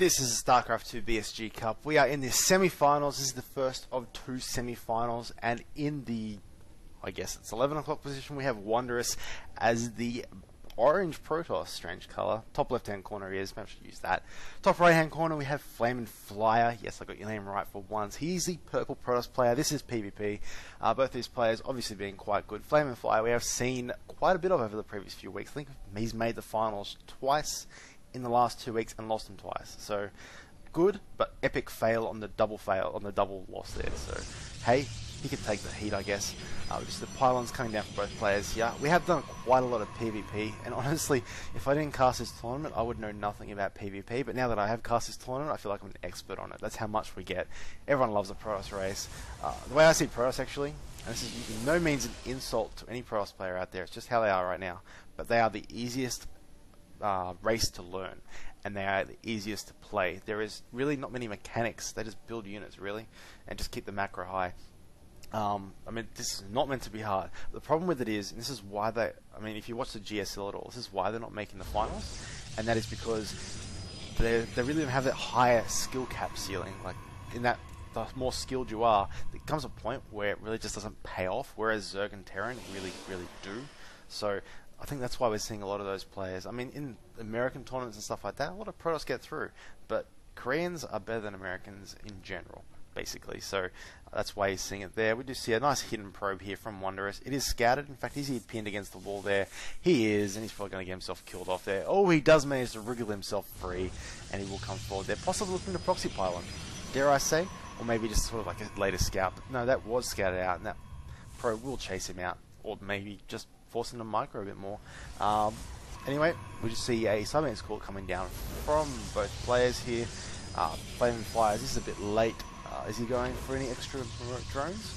This is StarCraft 2 BSG Cup. We are in the semi-finals. This is the first of two semi-finals, and in the, I guess it's 11 o'clock position, we have Wonderous as the orange Protoss, strange colour. Top left-hand corner is, maybe I should use that. Top right-hand corner we have Flaminflier. Yes, I got your name right for once. He's the purple Protoss player. This is PvP. Both these players obviously being quite good. Flaminflier we have seen quite a bit of over the previous few weeks. I think he's made the finals twice in the last 2 weeks and lost them twice. So good, but epic fail on the double loss there. So hey, he could take the heat, I guess. Just the pylons coming down for both players here. We have done quite a lot of PvP, and honestly, if I didn't cast this tournament, I would know nothing about PvP. But now that I have cast this tournament, I feel like I'm an expert on it. That's how much we get. Everyone loves a Protoss race. The way I see Protoss, actually, and this is in no means an insult to any Protoss player out there. It's just how they are right now. But they are the easiest race to learn, and they are the easiest to play. There is really not many mechanics. They just build units, really, and just keep the macro high. I mean, this is not meant to be hard. The problem with it is, and this is why they, I mean, if you watch the GSL at all, this is why they're not making the finals, and that is because they really don't have that higher skill cap ceiling. Like, in that, the more skilled you are, there comes a point where it really just doesn't pay off, whereas Zerg and Terran really, really do. So I think that's why we're seeing a lot of those players. I mean, in American tournaments and stuff like that, a lot of Protoss get through, but Koreans are better than Americans in general, basically. So that's why you're seeing it there. We do see a nice hidden probe here from Wonderous. It is scouted. In fact, is he pinned against the wall there? He is, and he's probably going to get himself killed off there. Oh, he does manage to wriggle himself free, and he will come forward there, possibly looking to proxy pylon, dare I say, or maybe just sort of like a later scout. But no, that was scouted out, and that probe will chase him out, or maybe just force him to micro a bit more. Anyway, we just see a Sub-Ants call coming down from both players here. Flaminflier, this is a bit late. Is he going for any extra drones?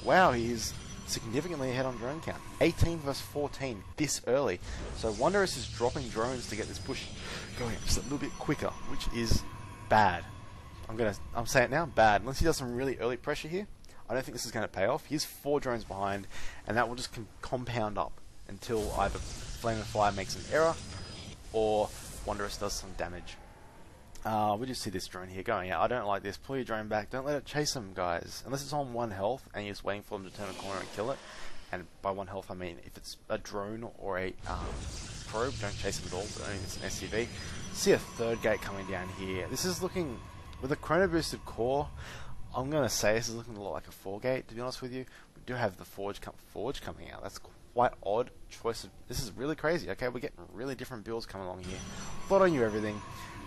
Wow, he is significantly ahead on drone count. 18 versus 14 this early. So Wonderous is dropping drones to get this push going just a little bit quicker, which is bad. I'm saying it now, bad. Unless he does some really early pressure here, I don't think this is going to pay off. He's 4 drones behind, and that will just compound up until either Flaminflier makes an error or Wonderous does some damage. We just see this drone here going out. I don't like this. Pull your drone back. Don't let it chase him, guys. Unless it's on 1 health and you're just waiting for him to turn a corner and kill it. And by 1 health, I mean if it's a drone or a probe, don't chase him at all, but only if it's an SCV. See a 3rd gate coming down here. This is looking, with a chrono boosted core, I'm going to say this is looking a lot like a 4 gate, to be honest with you. We do have the Forge coming out. That's quite odd choice. This is really crazy. Okay, we're getting really different builds coming along here. Thought I knew everything.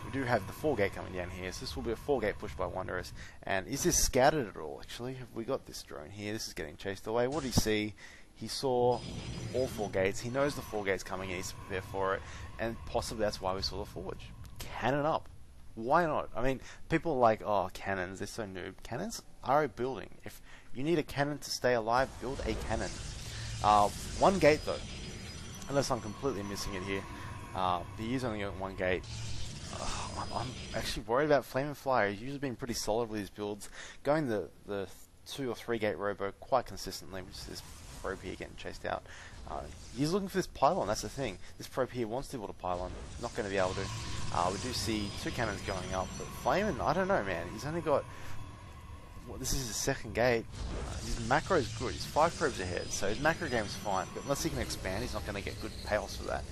We do have the 4 gate coming down here, so this will be a 4 gate push by Wonderous. And is this scouted at all, actually? Have we got this drone here? This is getting chased away. What did he see? He saw all 4 gates. He knows the 4 gates coming and he's prepared for it. And possibly that's why we saw the Forge. Cannon up. Why not? I mean, people are like, oh, cannons, they're so noob. Cannons are a building. If you need a cannon to stay alive, build a cannon. 1 gate, though. Unless I'm completely missing it here. He is only got 1 gate. I'm actually worried about Flaminflier. He's usually been pretty solid with his builds. Going the 2 or 3 gate robo quite consistently, which is this probe here getting chased out. He's looking for this pylon, that's the thing. This probe here wants to be able to pylon. Not going to be able to. We do see 2 cannons going up, but Flamin, I don't know, man. He's only got, well, this is his 2nd gate. His macro is good. He's 5 probes ahead, so his macro game's fine. But unless he can expand, he's not going to get good payoffs for that.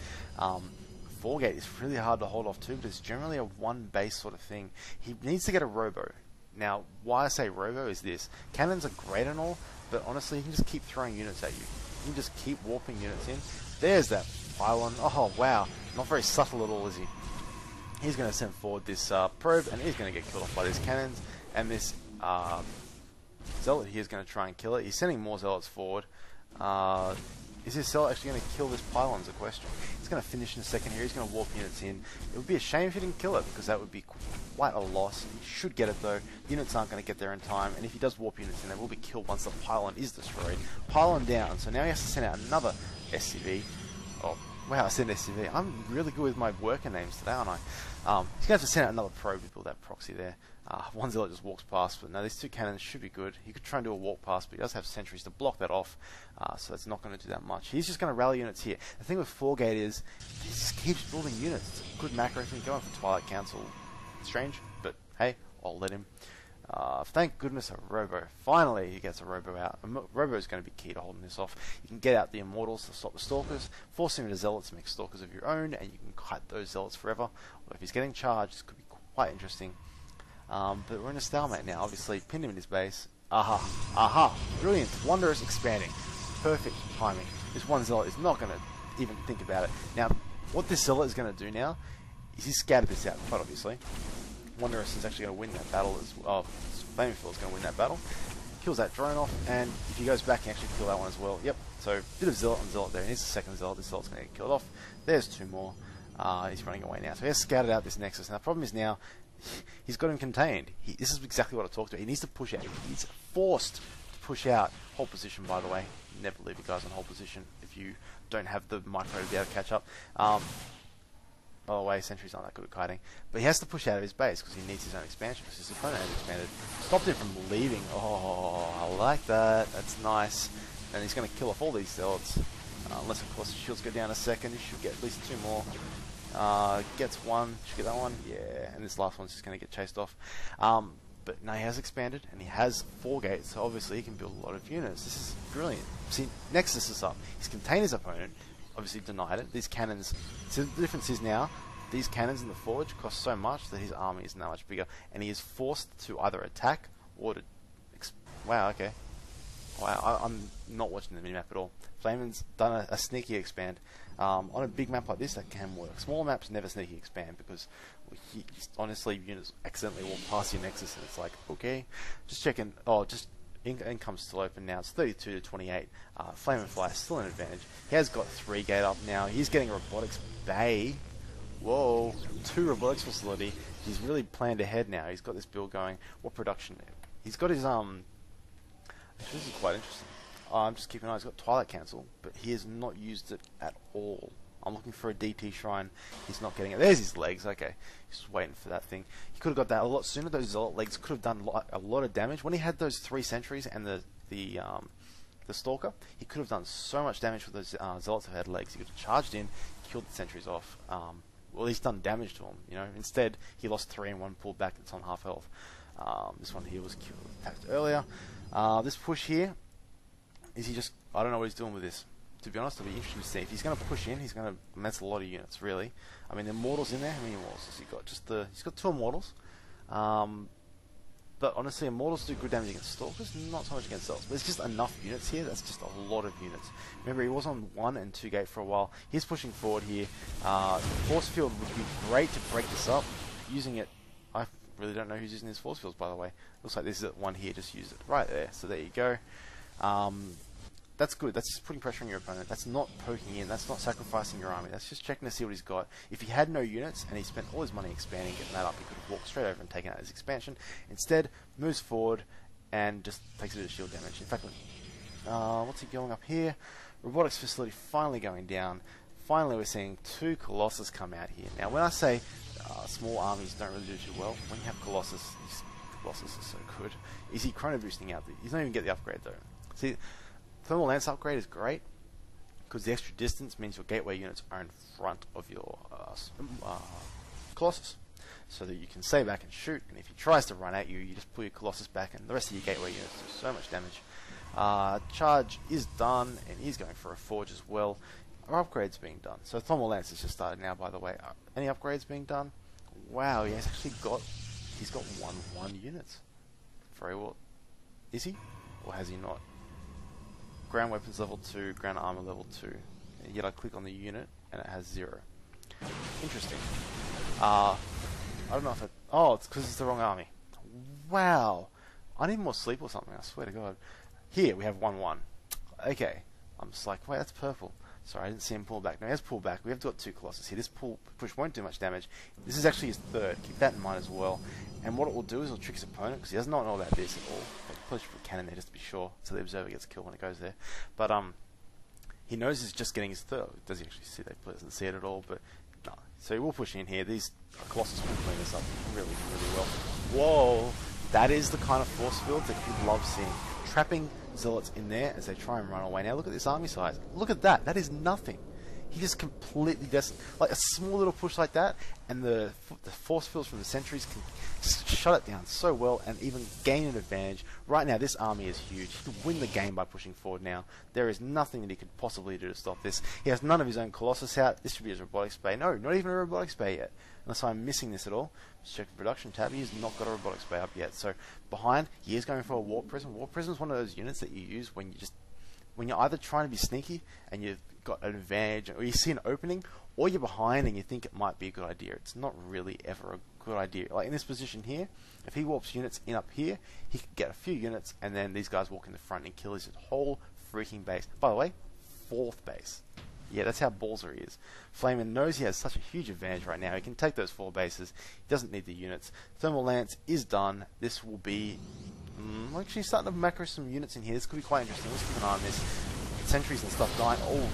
4 gate is really hard to hold off too, but it's generally a 1 base sort of thing. He needs to get a robo. Now, why I say robo is this. Cannons are great and all, but honestly, you can just keep throwing units at you. You can just keep warping units in. There's that pylon. Oh, wow. Not very subtle at all, is he? He's going to send forward this probe, and he's going to get killed off by these cannons. And this zealot here is going to try and kill it. He's sending more zealots forward. Is this zealot actually going to kill this pylon is a question. He's going to finish in a second here. He's going to warp units in. It would be a shame if he didn't kill it, because that would be quite a loss. He should get it, though. Units aren't going to get there in time, and if he does warp units in, they will be killed once the pylon is destroyed. Pylon down, so now he has to send out another SCV. Oh, wow, I said SCV. I'm really good with my worker names today, aren't I? He's going to have to send out another probe to build that proxy there. 1 zealot just walks past, but no, these 2 cannons should be good. He could try and do a walk past, but he does have sentries to block that off, so that's not going to do that much. He's just going to rally units here. The thing with 4 gate is, he just keeps building units. It's a good macro thing. Going for Twilight Council Strange, but hey, I'll let him. Thank goodness a Robo. Finally he gets a Robo out. Robo is going to be key to holding this off. You can get out the Immortals to stop the Stalkers, force him into Zealots to make Stalkers of your own, and you can kite those Zealots forever. Or if he's getting charged, this could be quite interesting. But we're in a stalemate now, obviously. Pinned him in his base. Aha. Brilliant. Wondrous expanding. Perfect timing. This one Zealot is not going to even think about it. Now, what this Zealot is going to do now is he's scattered this out, quite obviously. Wonderous is actually going to win that battle as well. Flaminflier is going to win that battle. Kills that drone off, and if he goes back, he actually kill that one as well. Yep, so bit of Zealot on Zealot there. Here's the second Zealot. This Zealot's going to get killed off. There's two more. He's running away now. So he has scouted out this Nexus. Now the problem is now, he's got him contained. This is exactly what I talked about. He needs to push out. He's forced to push out. Hold position, by the way. Never leave you guys on hold position if you don't have the micro to be able to catch up. By the way, sentries aren't that good at kiting. But he has to push out of his base because he needs his own expansion because his opponent has expanded. Stopped him from leaving. Oh, I like that. That's nice. And he's going to kill off all these Zealots. Unless, of course, the shields go down a second. He should get at least two more. Gets one. Should get that one. Yeah. And this last one's just going to get chased off. But now he has expanded and he has 4 gates. So obviously he can build a lot of units. This is brilliant. See, Nexus is up. He's contained his opponent. Obviously denied it. These cannons, so the difference is now, these cannons in the forge cost so much that his army is now much bigger, and he is forced to either attack or to... wow, okay. Wow, I'm not watching the minimap at all. Flamin's done a sneaky expand. On a big map like this, that can work. Smaller maps never sneaky expand because honestly, units accidentally walk past your Nexus and it's like, okay. Just checking, income's still open now. It's 32 to 28. Flaminflier still an advantage. He has got 3 gate up now. He's getting a robotics bay. Whoa, 2 robotics facility. He's really planned ahead now. He's got this build going. What production? He's got his Actually, this is quite interesting. I'm just keeping an eye. He's got Twilight Cancel, but he has not used it at all. I'm looking for a DT shrine. He's not getting it. There's his legs. Okay, he's just waiting for that thing. He could have got that a lot sooner. Those Zealot legs could have done a lot of damage when he had those 3 sentries and the Stalker. He could have done so much damage with those Zealots who had legs. He could have charged in, killed the sentries off. Well, he's done damage to them. You know. Instead, he lost 3 and 1 pulled back. It's on half health. This one here was attacked earlier. This push here, is he just... I don't know what he's doing with this. To be honest, it'll be interesting to see. If he's going to push in, he's going to mess a lot of units, really. I mean, the Immortals in there, how many Immortals has he got? He's got 2 Immortals. But honestly, Immortals do good damage against Stalkers, not so much against Zealots. But it's just enough units here, that's just a lot of units. Remember, he was on 1 and 2 gate for a while. He's pushing forward here. Force Field would be great to break this up. Using it, I really don't know who's using his Force Fields, by the way. Looks like this is one here, just use it right there. So there you go. That's good. That's just putting pressure on your opponent. That's not poking in. That's not sacrificing your army. That's just checking to see what he's got. If he had no units and he spent all his money expanding, getting that up, he could have walked straight over and taken out his expansion. Instead, moves forward and just takes a bit of shield damage. In fact, what's he going up here? Robotics facility finally going down. Finally, we're seeing 2 Colossus come out here. Now, when I say small armies don't really do too well, when you have Colossus, these Colossus are so good. Is he chrono boosting out? He's not even get the upgrade though. See. Thermal Lance upgrade is great because the extra distance means your gateway units are in front of your Colossus, so that you can stay back and shoot. And if he tries to run at you, you just pull your Colossus back, and the rest of your gateway units do so much damage. Charge is done, and he's going for a forge as well. Our upgrades being done. So Thermal Lance has just started now. By the way, any upgrades being done? Wow, he's actually got 1/1 units. Very well. Is he, or has he not? Ground weapons level 2, ground armor level 2. Yet I click on the unit and it has 0. Interesting. I don't know if it... Oh, it's because it's the wrong army. Wow. I need more sleep or something, I swear to God. Here, we have 1/1. Okay. I'm just like, wait, that's purple. Sorry, I didn't see him pull back. No, he has pulled back. We have got 2 Colossus here. This push won't do much damage. This is actually his 3rd. Keep that in mind as well. And what it will do is it'll trick his opponent, because he does not know about this at all. But probably should put a cannon there just to be sure, so the observer gets killed when it goes there. But he knows he's just getting his 3rd. Does he actually see that? He doesn't see it at all, but no. So he will push in here. These Colossus will clean this up really, really well. Whoa! That is the kind of force field that you love seeing. Trapping Zealots in there as they try and run away. Now look at this army size. Look at that. That is nothing. He just completely just like a small little push like that, and the force fields from the sentries can just shut it down so well and even gain an advantage. Right now, this army is huge. He could win the game by pushing forward now. There is nothing that he could possibly do to stop this. He has none of his own Colossus out. This should be his robotics bay. No, not even a robotics bay yet. Unless I'm missing this at all. Let's check the production tab. He's not got a robotics bay up yet. So behind, he is going for a Warp Prism. Warp Prism is one of those units that you use when you're either trying to be sneaky and you've got an advantage, or you see an opening, or you're behind and you think it might be a good idea. It's not really ever a good idea. Like in this position here, if he warps units in up here, he could get a few units, and then these guys walk in the front and kill his whole freaking base. By the way, 4th base. Yeah, that's how ballsy he is. Flamin knows he has such a huge advantage right now. He can take those 4 bases. He doesn't need the units. Thermal Lance is done. This will be... actually starting to macro some units in here. This could be quite interesting. Let's keep an eye on this. Sentries and stuff dying. Oh,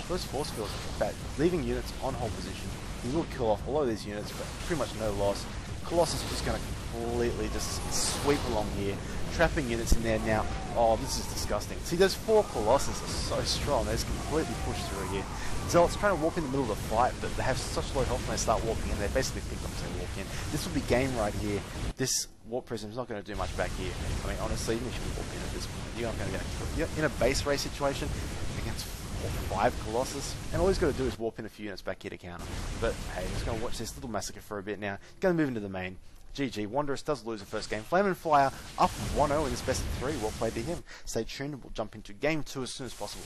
those force fields are bad. Leaving units on hold position. He will kill off all of these units, but pretty much no loss. Colossus is just going to completely just sweep along here. Trapping units in there now. Oh, this is disgusting. See, those 4 Colossus are so strong. They just completely push through here. Zealots trying to warp in the middle of the fight, but they have such low health when they start warping in. They basically think I'm going to walk in. This will be game right here. This Warp Prism is not going to do much back here. I mean, honestly, even if you walk in at this point, you're not going to get killed. You're in a base race situation against 5 Colossus, and all he's got to do is warp in a few units back here to counter. But hey, we're just going to watch this little massacre for a bit now. He's going to move into the main. GG, Wonderous does lose the first game. Flaminflier up 1-0 in this best of 3. Well played to him. Stay tuned, and we'll jump into game 2 as soon as possible.